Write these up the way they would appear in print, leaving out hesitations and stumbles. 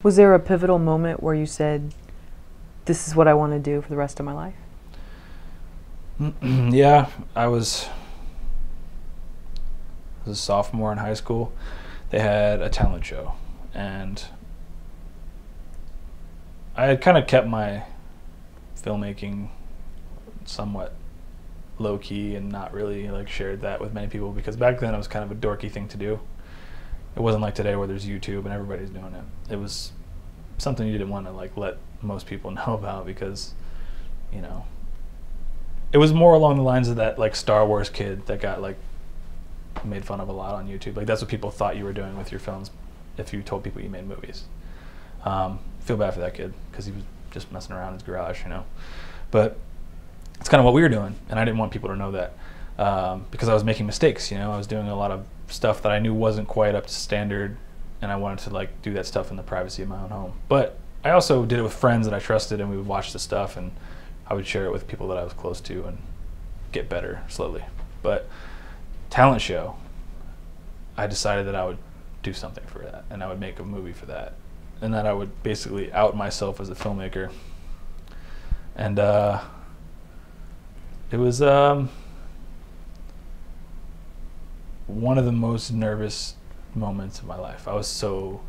Was there a pivotal moment where you said, this is what I want to do for the rest of my life? Yeah, I was a sophomore in high school. They had a talent show, and I had kind of kept my filmmaking somewhat low key and not really like shared that with many people, because back then it was kind of a dorky thing to do. It wasn't like today where there's YouTube and everybody's doing it. It was something you didn't want to like let most people know about, because, you know, it was more along the lines of that like Star Wars kid that got like made fun of a lot on YouTube. Like that's what people thought you were doing with your films if you told people you made movies. Feel bad for that kid because he was just messing around in his garage, you know. But it's kind of what we were doing, and I didn't want people to know that because I was making mistakes, you know. I was doing a lot of stuff that I knew wasn't quite up to standard, and I wanted to like do that stuff in the privacy of my own home. But I also did it with friends that I trusted, and we would watch the stuff, and I would share it with people that I was close to and get better slowly. But talent show, I decided that I would do something for that, and I would make a movie for that, and that I would basically out myself as a filmmaker. And it was one of the most nervous moments of my life. I was so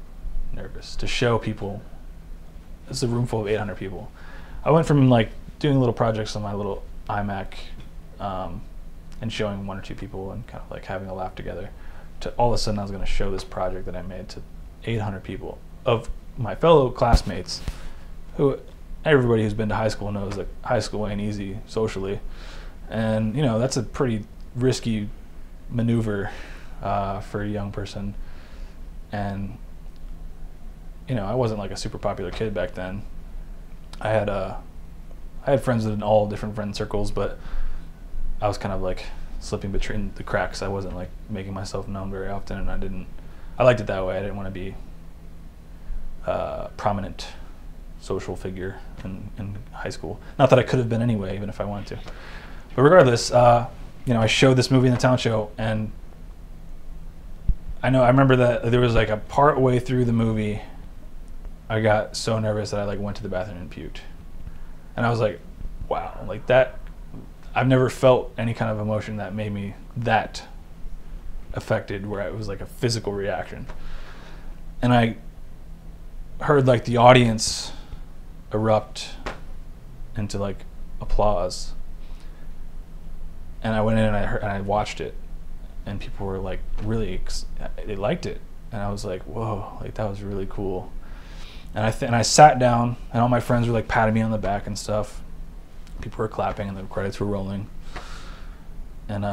nervous to show people. It's a room full of 800 people. I went from like doing little projects on my little iMac and showing one or two people and kind of like having a laugh together, to all of a sudden I was going to show this project that I made to 800 people of my fellow classmates, who everybody who's been to high school knows that high school ain't easy socially. And, you know, that's a pretty risky maneuver for a young person. And, you know, I wasn't like a super popular kid back then. I had friends in all different friend circles, but I was kind of like slipping between the cracks. I wasn't like making myself known very often, and I liked it that way. I didn't want to be a prominent social figure in high school. Not that I could have been anyway, even if I wanted to. But regardless, you know, I showed this movie in the talent show, and I remember that there was like a part way through the movie, I got so nervous that I like went to the bathroom and puked. And I was like, wow, like that, I've never felt any kind of emotion that made me that affected, where it was like a physical reaction. And I heard like the audience erupt into like applause. And I went in and I watched it, and people were like really, they liked it. And I was like, whoa, like that was really cool. And I sat down, and all my friends were like patting me on the back and stuff. People were clapping, and the credits were rolling. And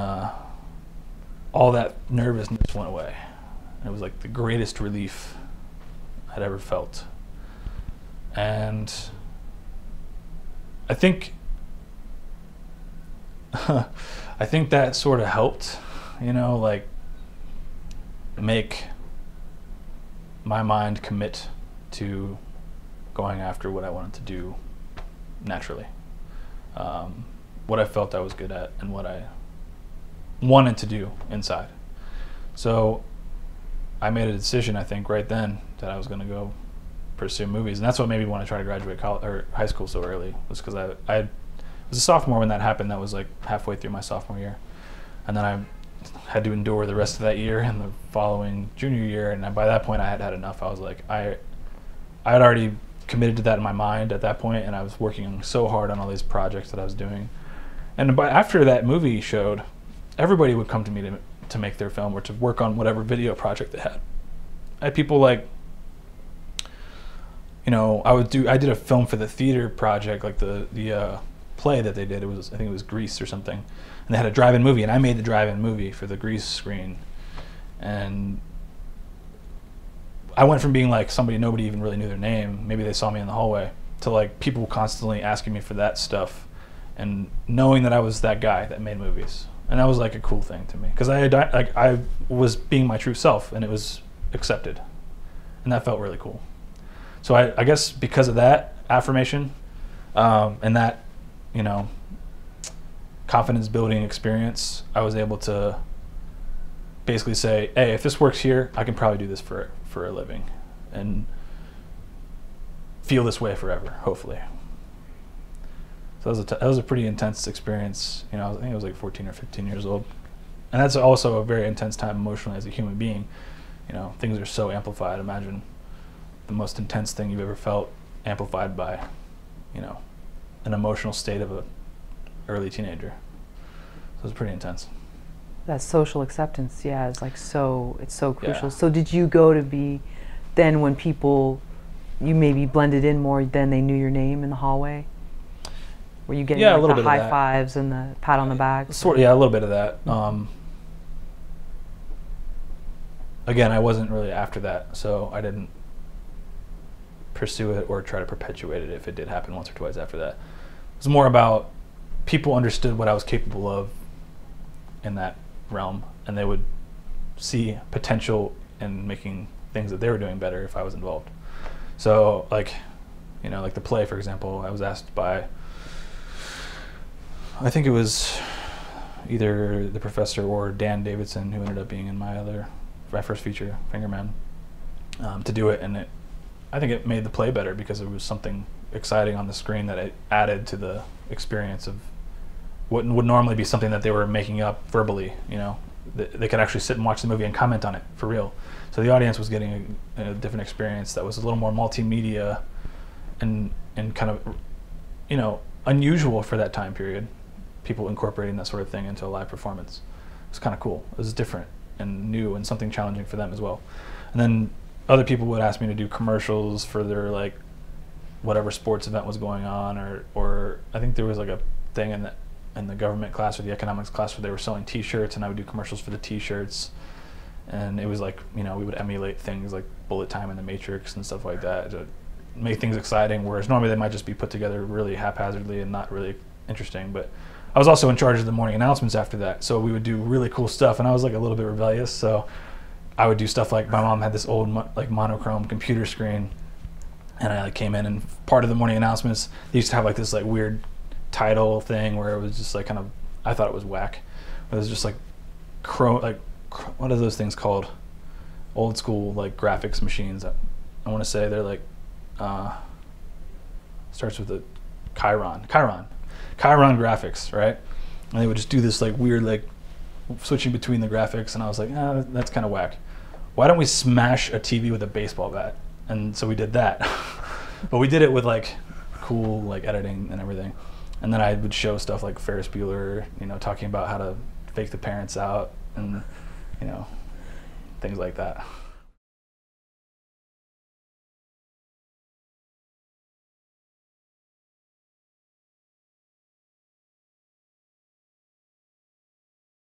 all that nervousness went away. It was like the greatest relief I'd ever felt. And I think that sort of helped, you know, like make my mind commit to going after what I wanted to do naturally. What I felt I was good at and what I wanted to do inside. So I made a decision, I think, right then that I was going to go pursue movies. And that's what made me want to try to graduate college or high school so early, was because I was a sophomore when that happened. That was like halfway through my sophomore year. And then I had to endure the rest of that year and the following junior year. And by that point, I had had enough. I was like, I had already committed to that in my mind at that point, and I was working so hard on all these projects that I was doing. And after that movie showed, everybody would come to me to make their film or to work on whatever video project they had. I had people like, you know, I did a film for the theater project, like the play that they did. I think it was Grease or something, and they had a drive-in movie, and I made the drive-in movie for the Grease screen. And I went from being like somebody nobody even really knew their name, maybe they saw me in the hallway, to like people constantly asking me for that stuff, and knowing that I was that guy that made movies. And that was like a cool thing to me, because I was being my true self, and it was accepted, and that felt really cool. So I guess because of that affirmation and that, you know, confidence building experience, I was able to basically say, hey, if this works here, I can probably do this for a living. And feel this way forever, hopefully. So that was a pretty intense experience. You know, I think I was like 14 or 15 years old. And that's also a very intense time emotionally as a human being. You know, things are so amplified. Imagine the most intense thing you've ever felt amplified by, you know, an emotional state of a early teenager. So it was pretty intense. That social acceptance, yeah, is like it's so crucial. Yeah. So did you go to be, then when people, you maybe blended in more, then they knew your name in the hallway? Were you getting like the high fives and the pat on the back? Yeah, a little bit of that. Again, I wasn't really after that, so I didn't pursue it or try to perpetuate it if it did happen once or twice after that. It was more about people understood what I was capable of in that realm, and they would see potential in making things that they were doing better if I was involved. So, like, you know, like the play, for example, I was asked by, I think it was either the professor or Dan Davidson, who ended up being in my first feature, Fingerman, to do it, and I think it made the play better because it was something exciting on the screen that it added to the experience of what would normally be something that they were making up verbally. You know, they could actually sit and watch the movie and comment on it for real. So the audience was getting a different experience that was a little more multimedia and kind of, you know, unusual for that time period. People incorporating that sort of thing into a live performance. It was kind of cool. It was different and new and something challenging for them as well. And then other people would ask me to do commercials for their, like, whatever sports event was going on, or I think there was like a thing in the government class or the economics class where they were selling T-shirts, and I would do commercials for the T-shirts. And it was like, you know, we would emulate things like bullet time in the Matrix and stuff like that to make things exciting, whereas normally they might just be put together really haphazardly and not really interesting. But I was also in charge of the morning announcements after that, so we would do really cool stuff, and I was like a little bit rebellious, so I would do stuff like, my mom had this old like monochrome computer screen, and I like came in, and part of the morning announcements, they used to have like this like weird title thing where it was just like kind of, I thought it was whack. It was just like what are those things called? Old school like graphics machines. I want to say they're like starts with a Chiron graphics, right? And they would just do this like weird like switching between the graphics, and I was like, that's kind of whack. Why don't we smash a TV with a baseball bat? And so we did that. But we did it with like cool like editing and everything. And then I would show stuff like Ferris Bueller, you know, talking about how to fake the parents out and, you know, things like that.